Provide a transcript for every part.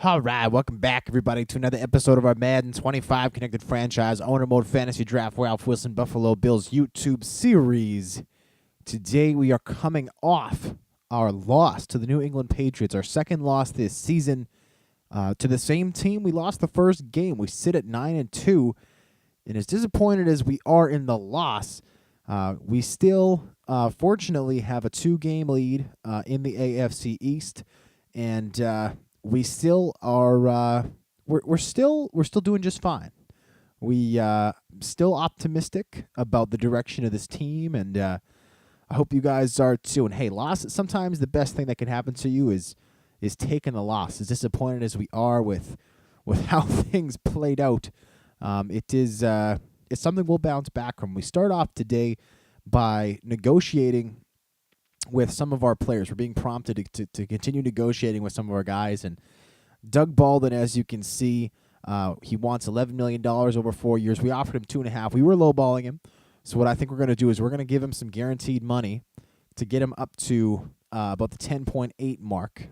All right, welcome back, everybody, to another episode of our Madden 25 Connected Franchise Owner Mode Fantasy Draft Ralph Wilson Buffalo Bills YouTube series. Today, we are coming off our loss to the New England Patriots, our second loss this season to the same team. We lost the first game. We sit at 9-2, and as disappointed as we are in the loss, we still, fortunately, have a 2-game lead in the AFC East, and we still are we're still doing just fine. We still optimistic about the direction of this team, and I hope you guys are too. And hey, loss, sometimes the best thing that can happen to you is taking the loss. As disappointed as we are with how things played out, it's something we'll bounce back from. We start off today by negotiating with some of our players. We're being prompted to continue negotiating with some of our guys. And Doug Baldwin, as you can see, he wants $11 million over 4 years. We offered him 2.5. We were lowballing him. So what I think we're going to do is we're going to give him some guaranteed money to get him up to about the 10.8 mark.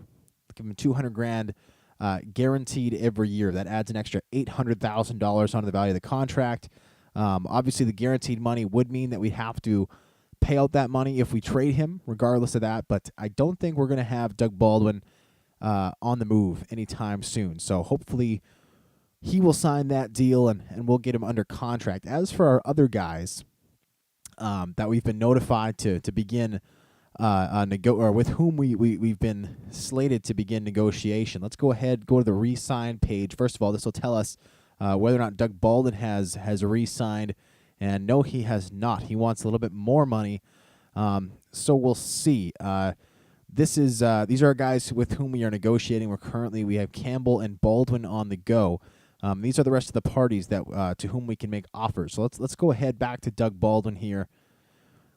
Give him $200,000 guaranteed every year. That adds an extra $800,000 onto the value of the contract. Obviously, the guaranteed money would mean that we have to pay out that money if we trade him, regardless of that. But I don't think we're going to have Doug Baldwin on the move anytime soon. So hopefully he will sign that deal and we'll get him under contract. As for our other guys that we've been notified to begin or with whom we've been slated to begin negotiation, let's go ahead, go to the re-sign page. First of all, this will tell us whether or not Doug Baldwin has re-signed. And no, he has not. He wants a little bit more money. So we'll see. These are guys with whom we are negotiating. We have Campbell and Baldwin on the go. These are the rest of the parties that to whom we can make offers. So let's go ahead back to Doug Baldwin here.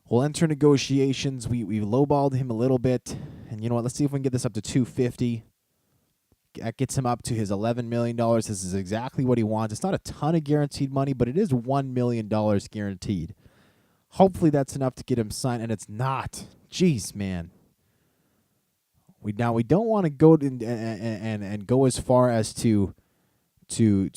We'll enter negotiations. We lowballed him a little bit, and you know what? Let's see if we can get this up to $250. That gets him up to his $11 million. This is exactly what he wants. It's not a ton of guaranteed money, but it is $1 million guaranteed. Hopefully that's enough to get him signed, and it's not. Jeez, man. We don't want to go and go as far as to one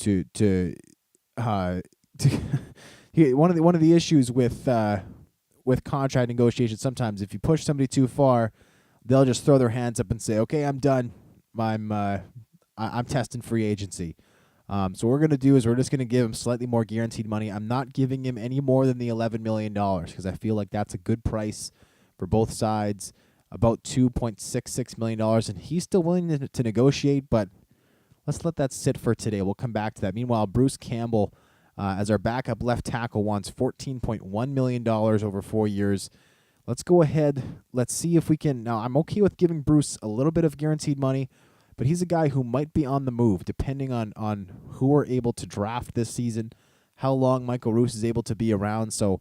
of the issues with contract negotiations. Sometimes if you push somebody too far, they'll just throw their hands up and say, "Okay, I'm done. I'm testing free agency." So what we're going to do is we're just going to give him slightly more guaranteed money. I'm not giving him any more than the $11 million because I feel like that's a good price for both sides, about $2.66 million. And he's still willing to negotiate, but let's let that sit for today. We'll come back to that. Meanwhile, Bruce Campbell, as our backup left tackle, wants $14.1 million over 4 years. Let's go ahead. Let's see if we can. Now, I'm okay with giving Bruce a little bit of guaranteed money, but he's a guy who might be on the move, depending on who we're able to draft this season, how long Michael Roos is able to be around. So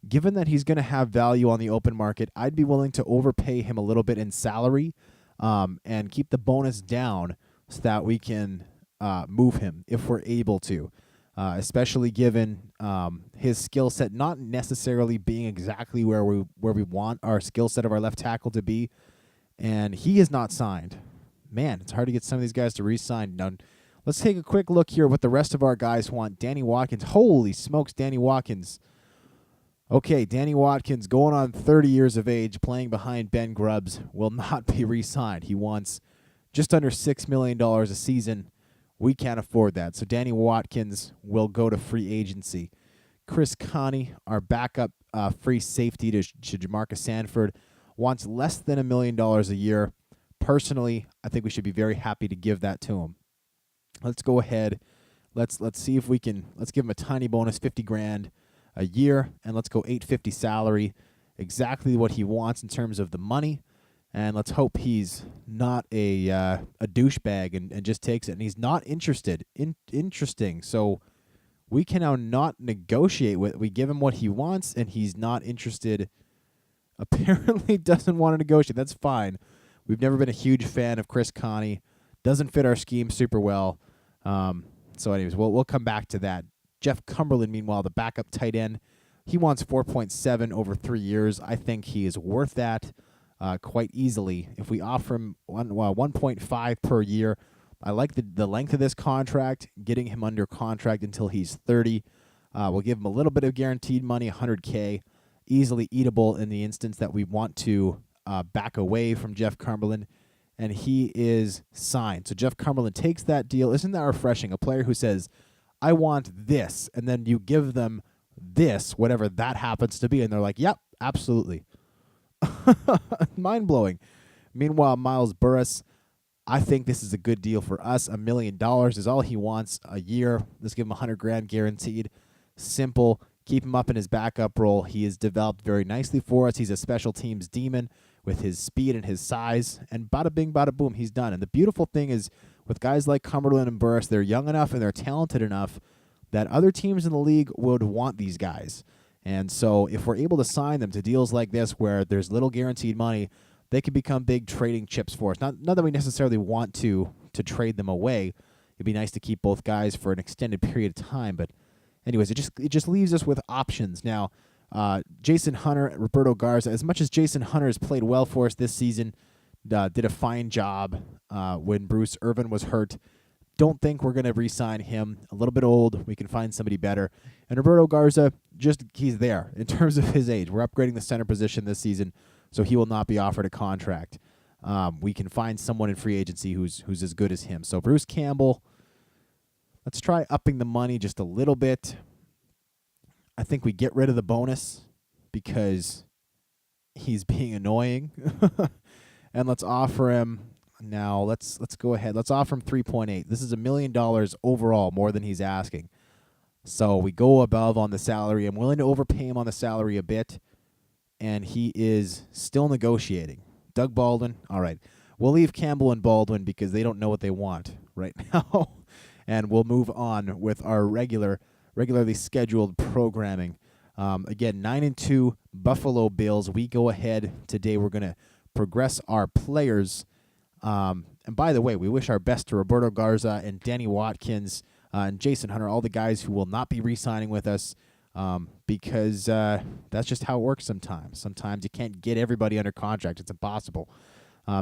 given that he's going to have value on the open market, I'd be willing to overpay him a little bit in salary and keep the bonus down so that we can move him if we're able to. Especially given his skill set not necessarily being exactly where we want our skill set of our left tackle to be, and he is not signed. Man, it's hard to get some of these guys to re-sign. Now, let's take a quick look here what the rest of our guys want. Danny Watkins. Holy smokes, Danny Watkins. Okay, Danny Watkins, going on 30 years of age, playing behind Ben Grubbs, will not be re-signed. He wants just under $6 million a season. We can't afford that. So Danny Watkins will go to free agency. Chris Connie, our backup free safety to Jamarcus Sanford, wants less than $1 million a year. Personally, I think we should be very happy to give that to him. Let's go ahead. Let's see if we can. Let's give him a tiny bonus, $50,000 a year, and let's go $850 salary. Exactly what he wants in terms of the money. And let's hope he's not a douchebag and just takes it. And he's not interested. Interesting. So we can now not negotiate with. We give him what he wants, and he's not interested. Apparently doesn't want to negotiate. That's fine. We've never been a huge fan of Chris Connie. Doesn't fit our scheme super well. So anyways, we'll come back to that. Jeff Cumberland, meanwhile, the backup tight end, he wants 4.7 over 3 years. I think he is worth that quite easily. If we offer him 1.5 per year, I like the length of this contract, getting him under contract until he's 30. We'll give him a little bit of guaranteed money, $100K, easily eatable in the instance that we want to back away from Jeff Cumberland, and he is signed. So Jeff Cumberland takes that deal. Isn't that refreshing? A player who says, I want this, and then you give them this, whatever that happens to be, and they're like, yep, absolutely. Mind-blowing. Meanwhile, Miles Burris, I think this is a good deal for us. $1 million is all he wants a year. Let's give him $100,000 guaranteed. Simple. Keep him up in his backup role. He has developed very nicely for us. He's a special teams demon with his speed and his size. And bada bing, bada boom, he's done. And the beautiful thing is with guys like Cumberland and Burris, they're young enough and they're talented enough that other teams in the league would want these guys. And so if we're able to sign them to deals like this where there's little guaranteed money, they can become big trading chips for us. Not that we necessarily want to trade them away. It'd be nice to keep both guys for an extended period of time. But anyways, it just leaves us with options. Now, Jason Hunter, Roberto Garza, as much as Jason Hunter has played well for us this season, did a fine job when Bruce Irvin was hurt. Don't think we're going to re-sign him. A little bit old. We can find somebody better. And Roberto Garza, he's there in terms of his age. We're upgrading the center position this season, so he will not be offered a contract. We can find someone in free agency who's as good as him. So Bruce Campbell, let's try upping the money just a little bit. I think we get rid of the bonus because he's being annoying. And let's offer him now. Let's go ahead. Let's offer him 3.8. This is $1 million overall, more than he's asking. So we go above on the salary. I'm willing to overpay him on the salary a bit, and he is still negotiating. Doug Baldwin, all right. We'll leave Campbell and Baldwin because they don't know what they want right now, and we'll move on with our regularly scheduled programming. Again, 9-2 Buffalo Bills. We go ahead today. We're going to progress our players. And by the way, we wish our best to Roberto Garza and Danny Watkins and Jason Hunter, all the guys who will not be re-signing with us because that's just how it works sometimes. Sometimes you can't get everybody under contract. It's impossible.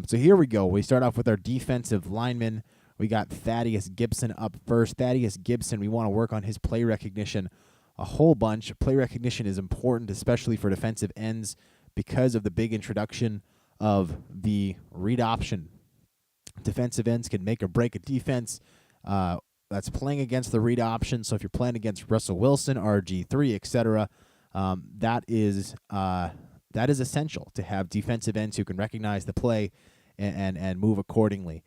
So here we go. We start off with our defensive linemen. We got Thaddeus Gibson up first. Thaddeus Gibson, we want to work on his play recognition a whole bunch. Play recognition is important, especially for defensive ends, because of the big introduction of the read option. Defensive ends can make or break a defense that's playing against the read option. So if you're playing against Russell Wilson, RG3, etc., that is essential to have defensive ends who can recognize the play and move accordingly.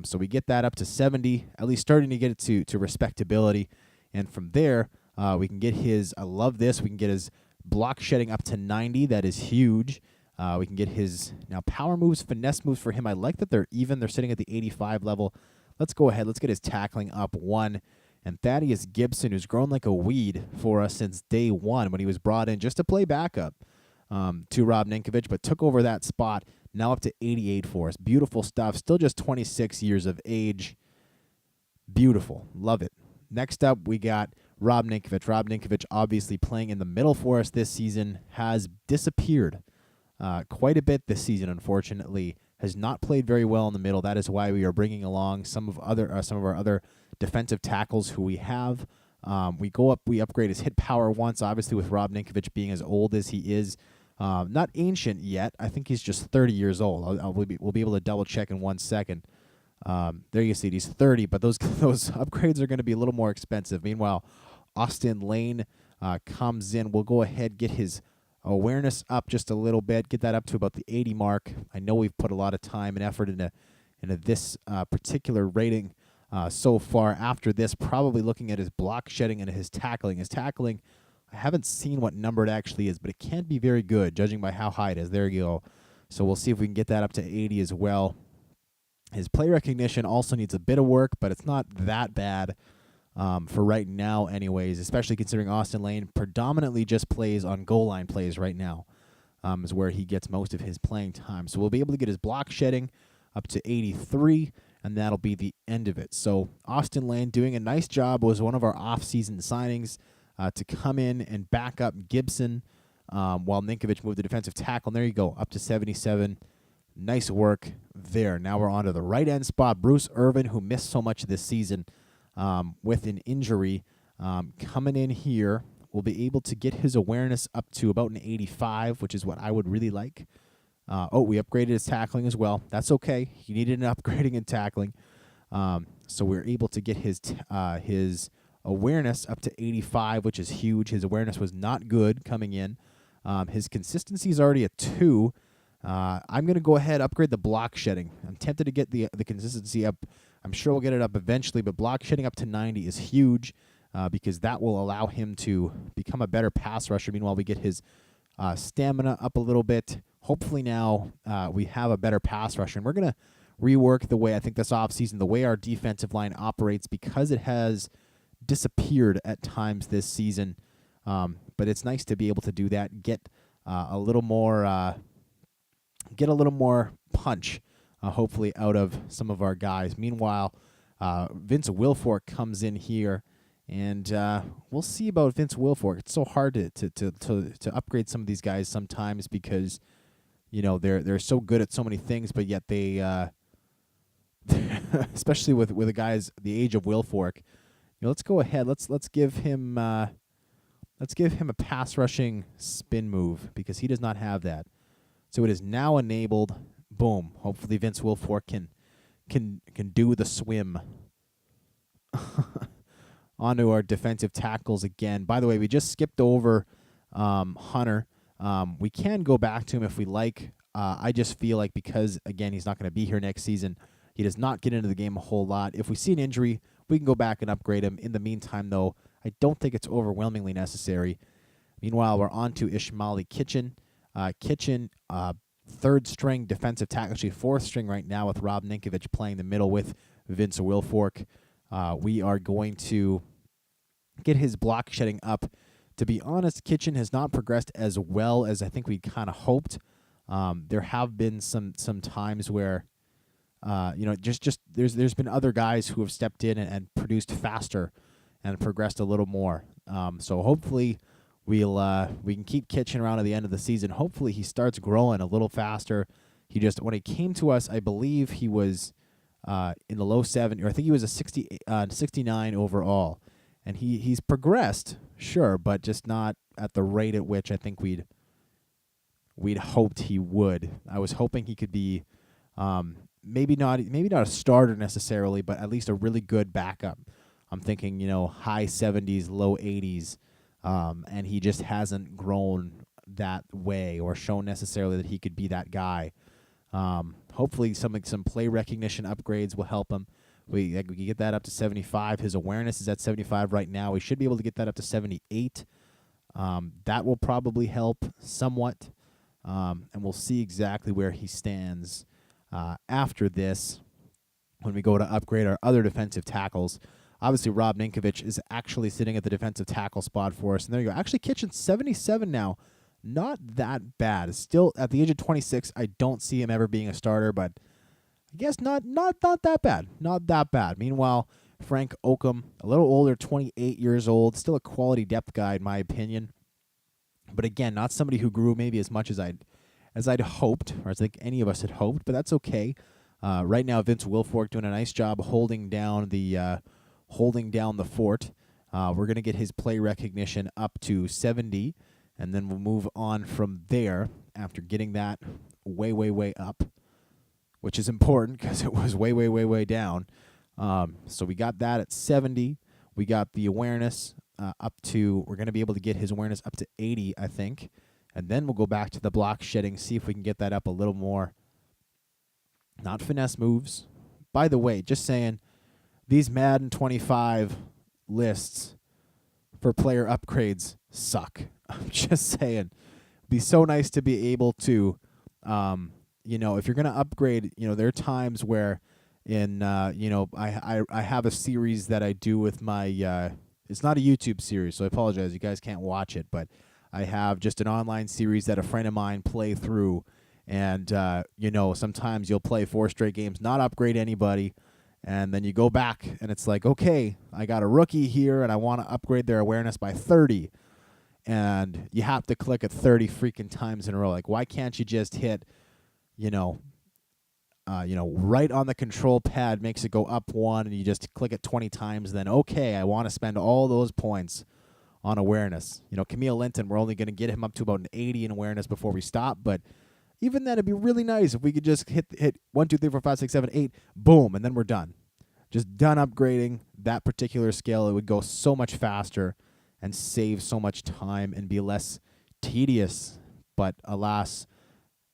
So we get that up to 70, at least starting to get it to respectability. And from there, we can get his, I love this, we can get his block shedding up to 90. That is huge. We can get his, now power moves, finesse moves for him. I like that they're even. They're sitting at the 85 level. Let's go ahead. Let's get his tackling up 1. And Thaddeus Gibson, who's grown like a weed for us since day 1 when he was brought in just to play backup to Rob Ninkovich, but took over that spot, now up to 88 for us. Beautiful stuff. Still just 26 years of age. Beautiful. Love it. Next up, we got Rob Ninkovich. Rob Ninkovich, obviously playing in the middle for us this season, has disappeared quite a bit this season, unfortunately. Has not played very well in the middle. That is why we are bringing along some of our other defensive tackles who we have. We upgrade his hit power once, obviously with Rob Ninkovich being as old as he is. Not ancient yet. I think he's just 30 years old. We'll be able to double check in 1 second. There you see it. He's 30, but those upgrades are going to be a little more expensive. Meanwhile, Austin Lane comes in. We'll go ahead, get his awareness up just a little bit, get that up to about the 80 mark. I know we've put a lot of time and effort into this particular rating so far. After this, probably looking at his block shedding and his tackling. His tackling, I haven't seen what number it actually is, but it can't be very good, judging by how high it is. There you go. So we'll see if we can get that up to 80 as well. His play recognition also needs a bit of work, but it's not that bad for right now anyways, especially considering Austin Lane predominantly just plays on goal line plays right now, is where he gets most of his playing time. So we'll be able to get his block shedding up to 83, and that'll be the end of it. So Austin Lane doing a nice job, was one of our off-season signings to come in and back up Gibson while Ninkovich moved to defensive tackle. And there you go, up to 77. Nice work there. Now we're on to the right end spot. Bruce Irvin, who missed so much this season with an injury, coming in here, will be able to get his awareness up to about an 85, which is what I would really like. We upgraded his tackling as well. That's okay. He needed an upgrading in tackling. So we're able to get his awareness up to 85, which is huge. His awareness was not good coming in. His consistency is already a 2. I'm going to go ahead upgrade the block shedding. I'm tempted to get the consistency up. I'm sure we'll get it up eventually, but block shedding up to 90 is huge because that will allow him to become a better pass rusher. Meanwhile, we get his stamina up a little bit. Hopefully now we have a better pass rusher. And we're going to rework the way, I think this offseason, the way our defensive line operates because it has disappeared at times this season. But it's nice to be able to do that, get a little more punch, hopefully, out of some of our guys. Meanwhile, Vince Wilfork comes in here, and we'll see about Vince Wilfork. It's so hard to upgrade some of these guys sometimes because they're so good at so many things, but yet they, especially with the guys the age of Wilfork, let's go ahead. Let's give him a pass rushing spin move because he does not have that. So it is now enabled. Boom. Hopefully Vince Wilfork can do the swim onto our defensive tackles again. By the way, we just skipped over Hunter. We can go back to him if we like. I just feel like because, again, he's not going to be here next season, he does not get into the game a whole lot. If we see an injury, we can go back and upgrade him. In the meantime, though, I don't think it's overwhelmingly necessary. Meanwhile, we're on to Ishmaeli Kitchen. Kitchen, third string defensive tackle, actually fourth string right now with Rob Ninkovich playing the middle with Vince Wilfork. We are going to get his block shedding up. To be honest, Kitchen has not progressed as well as I think we kind of hoped. There have been some times where, there's been other guys who have stepped in and produced faster and progressed a little more. So hopefully we can keep Kitchen around at the end of the season. Hopefully he starts growing a little faster. When he came to us, I believe he was in the low 70s, or I think he was a 69 overall. And he's progressed, sure, but just not at the rate at which I think we'd hoped he would. I was hoping he could be maybe not a starter necessarily, but at least a really good backup. I'm thinking, high 70s, low 80s. And he just hasn't grown that way or shown necessarily that he could be that guy. Hopefully some play recognition upgrades will help him. We can get that up to 75. His awareness is at 75 right now. We should be able to get that up to 78. That will probably help somewhat. And we'll see exactly where he stands after this when we go to upgrade our other defensive tackles. Obviously, Rob Ninkovich is actually sitting at the defensive tackle spot for us. And there you go. Actually, Kitchen's 77 now. Not that bad. Still, at the age of 26, I don't see him ever being a starter, but I guess not that bad. Not that bad. Meanwhile, Frank Oakham, a little older, 28 years old, still a quality depth guy in my opinion. But again, not somebody who grew maybe as much as I'd hoped, or as I think any of us had hoped, but that's okay. Right now, Vince Wilfork doing a nice job holding down the fort. We're going to get his play recognition up to 70, and then we'll move on from there after getting that way, way, way up, which is important because it was way, way, way, way down. So we got that at 70. We got the awareness up to, we're going to be able to get his awareness up to 80, I think. And then we'll go back to the block shedding, see if we can get that up a little more. Not finesse moves. By the way, just saying, these Madden 25 lists for player upgrades suck. I'm just saying. It'd be so nice to be able to, if you're going to upgrade, there are times where I have a series that I do with my, it's not a YouTube series, so I apologize. You guys can't watch it, but I have just an online series that a friend of mine play through. And, sometimes you'll play 4 straight games, not upgrade anybody. And then you go back, and it's like, okay, I got a rookie here, and I want to upgrade their awareness by 30. And you have to click it 30 freaking times in a row. Like, why can't you just hit, right on the control pad makes it go up one, and you just click it 20 times. Then, okay, I want to spend all those points on awareness. Camille Linton, we're only going to get him up to about an 80 in awareness before we stop. But even then, it'd be really nice if we could just hit 1, 2, 3, 4, 5, 6, 7, 8, boom, and then we're done. Just done upgrading that particular skill. It would go so much faster and save so much time and be less tedious. But alas,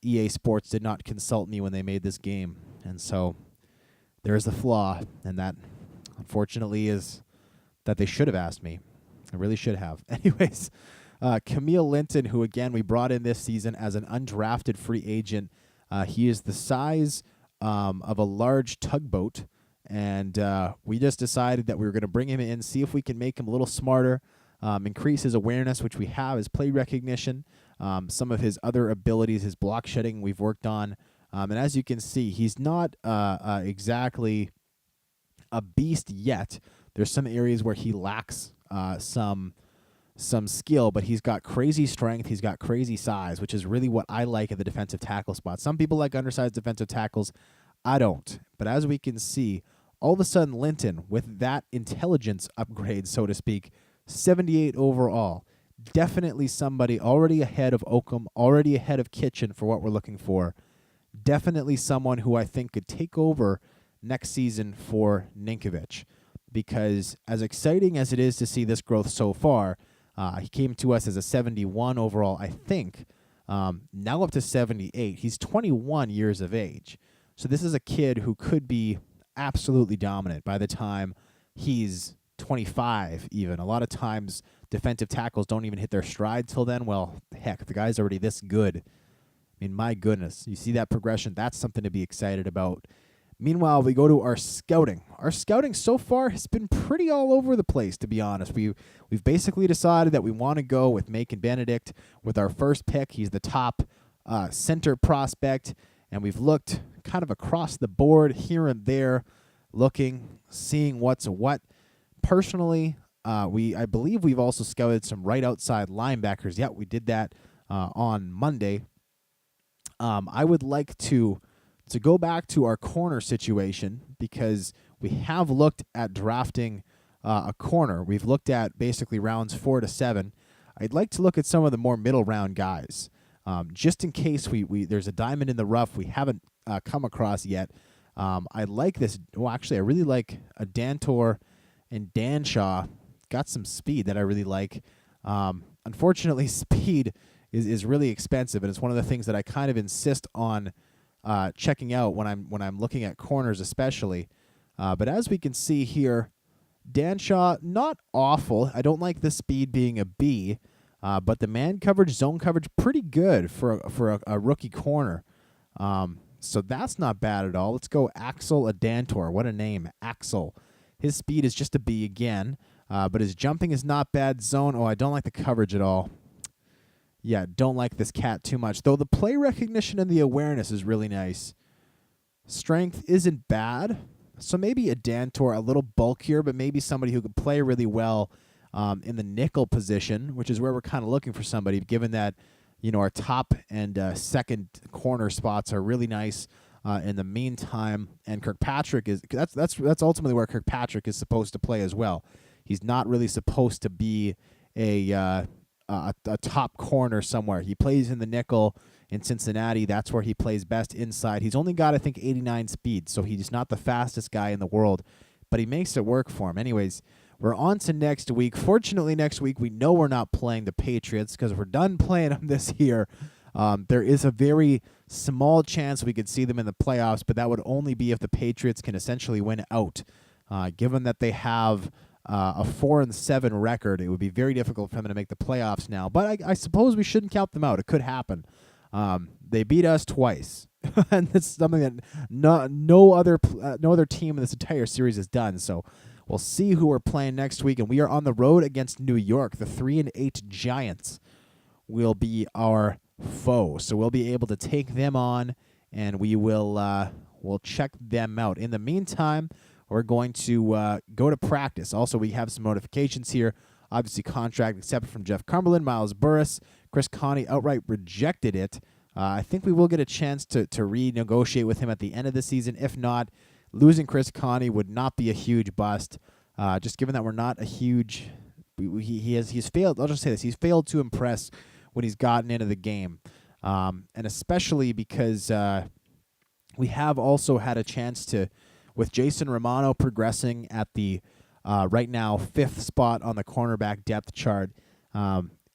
EA Sports did not consult me when they made this game. And so there's the flaw. And that, unfortunately, is that they should have asked me. I really should have. Anyways, Camille Linton, who, again, we brought in this season as an undrafted free agent. He is the size of a large tugboat. And we just decided that we were going to bring him in, see if we can make him a little smarter, increase his awareness, which we have, his play recognition, some of his other abilities, his block shedding we've worked on. And as you can see, he's not exactly a beast yet. There's some areas where he lacks some skill, but he's got crazy strength. He's got crazy size, which is really what I like at the defensive tackle spot. Some people like undersized defensive tackles. I don't. But as we can see, all of a sudden Linton, with that intelligence upgrade, so to speak, 78 overall, definitely somebody already ahead of Oakham, already ahead of Kitchen for what we're looking for. Definitely someone who I think could take over next season for Ninkovich. Because as exciting as it is to see this growth so far, he came to us as a 71 overall, I think, now up to 78. He's 21 years of age. So this is a kid who could be absolutely dominant by the time he's 25 even. A lot of times defensive tackles don't even hit their stride till then. Well, heck, the guy's already this good. I mean, my goodness. You see that progression? That's something to be excited about. Meanwhile, we go to our scouting. Our scouting so far has been pretty all over the place, to be honest. We've basically decided that we want to go with Macon Benedict with our first pick. He's the top center prospect. And we've looked kind of across the board here and there, seeing what's what. Personally, I believe we've also scouted some right outside linebackers. Yeah, we did that on Monday. I would like to go back to our corner situation because we have looked at drafting a corner. We've looked at basically rounds 4 to 7. I'd like to look at some of the more middle round guys. Just in case there's a diamond in the rough we haven't come across yet. I like this. Well, actually, I really like a Dantor and Danshaw. Got some speed that I really like. Unfortunately, speed is really expensive, and it's one of the things that I kind of insist on checking out when I'm looking at corners, especially. But as we can see here, Danshaw, not awful. I don't like the speed being a B. But the man coverage, zone coverage, pretty good for a rookie corner. So that's not bad at all. Let's go Axel Adantor. What a name, Axel. His speed is just a B again, but his jumping is not bad. Zone, I don't like the coverage at all. Yeah, don't like this cat too much. Though the play recognition and the awareness is really nice. Strength isn't bad. So maybe Adantor, a little bulkier, but maybe somebody who could play really well in the nickel position, which is where we're kind of looking for somebody, given that our top and second corner spots are really nice in the meantime. And Kirkpatrick that's ultimately where Kirkpatrick is supposed to play as well. He's not really supposed to be a top corner somewhere. He plays in the nickel in Cincinnati. That's where he plays best inside. He's only got, I think, 89 speed, so he's not the fastest guy in the world, but he makes it work for him. Anyways, we're on to next week. Fortunately, next week, we know we're not playing the Patriots because we're done playing them this year. There is a very small chance we could see them in the playoffs, but that would only be if the Patriots can essentially win out. Given that they have a 4-7 record, it would be very difficult for them to make the playoffs now. But I suppose we shouldn't count them out. It could happen. They beat us twice, and it's something that no other team in this entire series has done. So we'll see who we're playing next week, and we are on the road against New York. The 3-8 Giants will be our foe, so we'll be able to take them on, and we'll check them out. In the meantime, we're going to go to practice. Also, we have some notifications here. Obviously, contract accepted from Jeff Cumberland, Miles Burris. Chris Connie outright rejected it. I think we will get a chance to renegotiate with him at the end of the season. If not, losing Chris Connie would not be a huge bust. Just given that we're not a huge, he's failed. I'll just say this: he's failed to impress when he's gotten into the game, and especially because we have also had a chance to, with Jason Romano progressing at the right now 5th spot on the cornerback depth chart.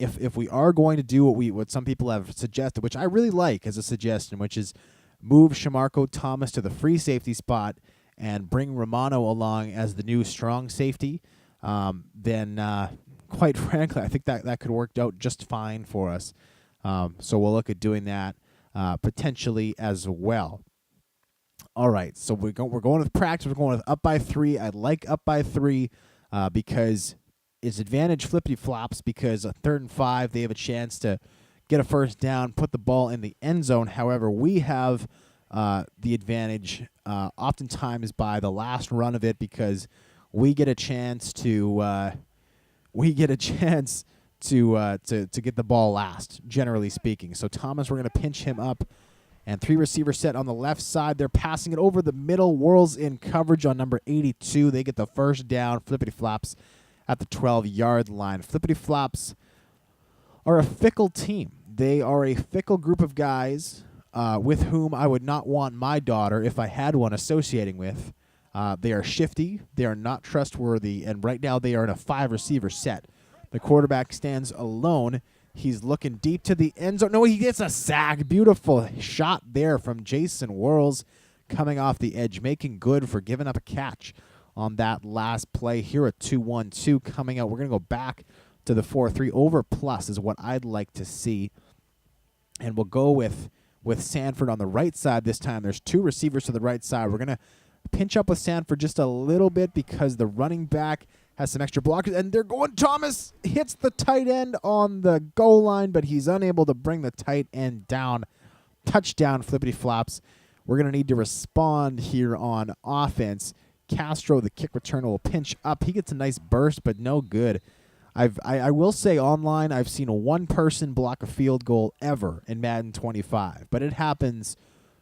If we are going to do what some people have suggested, which I really like as a suggestion, which is move Shamarko Thomas to the free safety spot and bring Romano along as the new strong safety, then quite frankly, I think that could work out just fine for us. So we'll look at doing that potentially as well. All right, so we're going with practice. We're going with up by 3. I like up by 3 because it's advantage flippity flops, because on 3rd and 5 they have a chance to get a first down, put the ball in the end zone. However, we have the advantage oftentimes by the last run of it, because we get a chance to get the ball last, generally speaking. So Thomas, we're going to pinch him up. And 3 receiver set on the left side. They're passing it over the middle. Whirls in coverage on number 82. They get the first down. Flippity flops at the 12-yard line. Flippity flops are a fickle team. They are a fickle group of guys with whom I would not want my daughter, if I had one, associating with. They are shifty. They are not trustworthy. And right now they are in a 5 receiver set. The quarterback stands alone. He's looking deep to the end zone. No, he gets a sack. Beautiful shot there from Jason Whirls coming off the edge, making good for giving up a catch on that last play. Here a 2-1-2 coming out. We're going to go back to the 4-3. Over plus is what I'd like to see. And we'll go with Sanford on the right side this time. There's 2 receivers to the right side. We're going to pinch up with Sanford just a little bit because the running back has some extra blockers, and they're going. Thomas hits the tight end on the goal line, but he's unable to bring the tight end down. Touchdown, flippity flops. We're going to need to respond here on offense. Castro, the kick returner, will pinch up. He gets a nice burst, but no good. I will say online, I've seen one person block a field goal ever in Madden 25, but it happens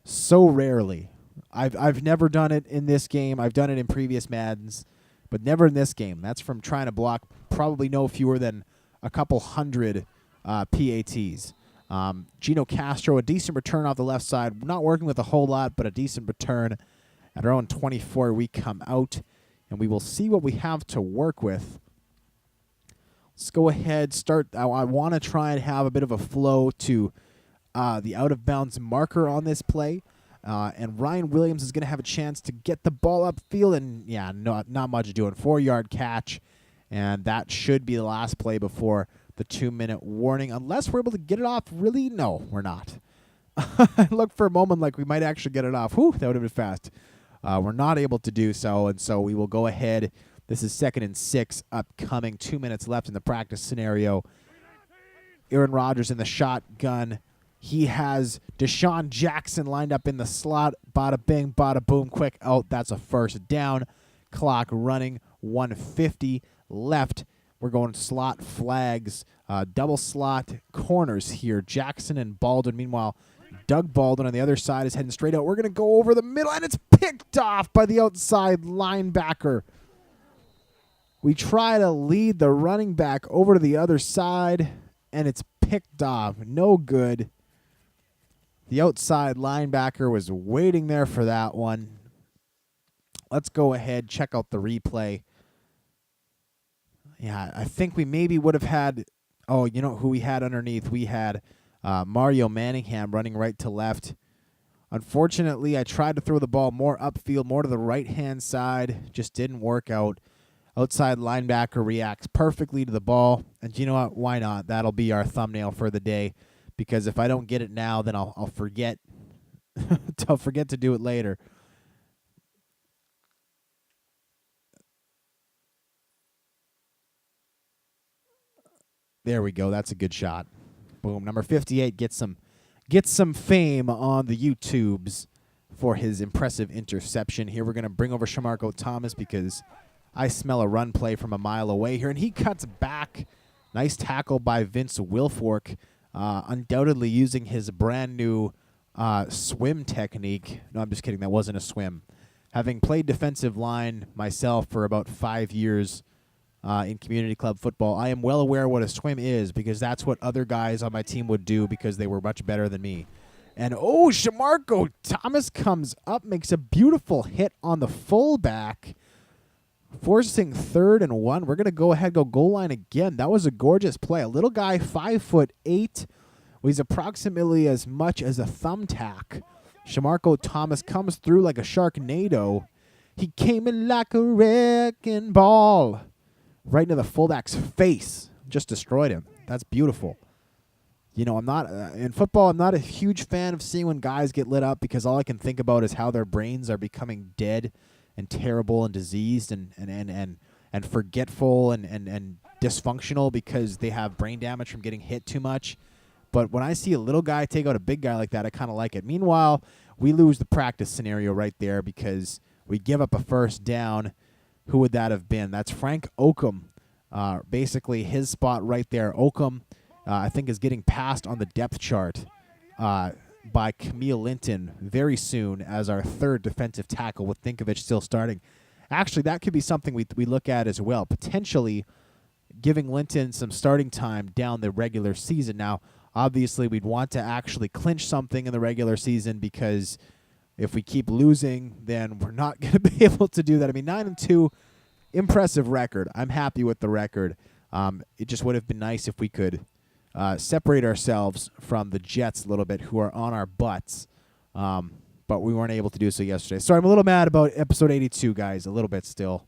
so rarely. I've never done it in this game. I've done it in previous Maddens, but never in this game. That's from trying to block probably no fewer than a couple hundred PATs. Gino Castro, a decent return off the left side. Not working with a whole lot, but a decent return. At our own 24, we come out, and we will see what we have to work with. Let's go ahead, start. I want to try and have a bit of a flow to the out-of-bounds marker on this play. And Ryan Williams is going to have a chance to get the ball upfield, and yeah, not much doing. 4-yard catch, and that should be the last play before the 2-minute warning, unless we're able to get it off. Really? No, we're not. I looked for a moment like we might actually get it off. Whew, that would have been fast. We're not able to do so, and so we will go ahead. This is 2nd and 6 upcoming. 2 minutes left in the practice scenario. Aaron Rodgers in the shotgun. He has Deshaun Jackson lined up in the slot. Bada bing, bada boom, quick out. That's a first down. Clock running. 1:50 left. We're going slot flags. Double slot corners here. Jackson and Baldwin. Meanwhile, Doug Baldwin on the other side is heading straight out. We're going to go over the middle, and it's picked off by the outside linebacker. We try to lead the running back over to the other side, and it's picked off. No good. The outside linebacker was waiting there for that one. Let's go ahead, check out the replay. Yeah, I think we maybe would have had, oh, you know who we had underneath? We had Mario Manningham running right to left. Unfortunately, I tried to throw the ball more upfield, more to the right-hand side. Just didn't work out. Outside linebacker reacts perfectly to the ball. And you know what? Why not? That'll be our thumbnail for the day. Because if I don't get it now, then I'll forget. I'll forget to do it later. There we go. That's a good shot. Boom. Number 58 gets some fame on the YouTubes for his impressive interception. Here we're going to bring over Shamarko Thomas because I smell a run play from a mile away here, and he cuts back. Nice tackle by Vince Wilfork. undoubtedly using his brand new swim technique. No, I'm just kidding. That wasn't a swim. Having played defensive line myself for about 5 years in community club football, I am well aware what a swim is because that's what other guys on my team would do because they were much better than me. And, Shamarko Thomas comes up, makes a beautiful hit on the fullback, forcing 3rd and 1. We're going to go ahead, go goal line again. That was a gorgeous play. A little guy, 5'8", weighs approximately as much as a thumbtack. Shamarko Thomas comes through like a Sharknado. He came in like a wrecking ball. Right into the fullback's face. Just destroyed him. That's beautiful. I'm not in football. I'm not a huge fan of seeing when guys get lit up because all I can think about is how their brains are becoming dead and terrible and diseased and forgetful and dysfunctional because they have brain damage from getting hit too much. But when I see a little guy take out a big guy like that, I kind of like it. Meanwhile, we lose the practice scenario right there because we give up a first down. Who would that have been? That's Frank Oakham. Basically, his spot right there. Oakham, I think, is getting passed on the depth chart by Camille Linton very soon as our 3rd defensive tackle with Thinkovich still starting. Actually, that could be something we look at as well, potentially giving Linton some starting time down the regular season. Now, obviously, we'd want to actually clinch something in the regular season because if we keep losing, then we're not going to be able to do that. I mean, 9-2, impressive record. I'm happy with the record. It just would have been nice if we could separate ourselves from the Jets a little bit, who are on our butts. But we weren't able to do so yesterday. Sorry, I'm a little mad about episode 82, guys, a little bit still.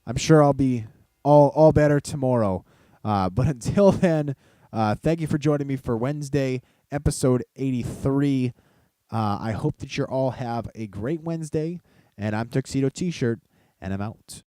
I'm sure I'll be all better tomorrow. But until then, thank you for joining me for Wednesday, episode 83. I hope that you all have a great Wednesday, and I'm Tuxedo T-shirt, and I'm out.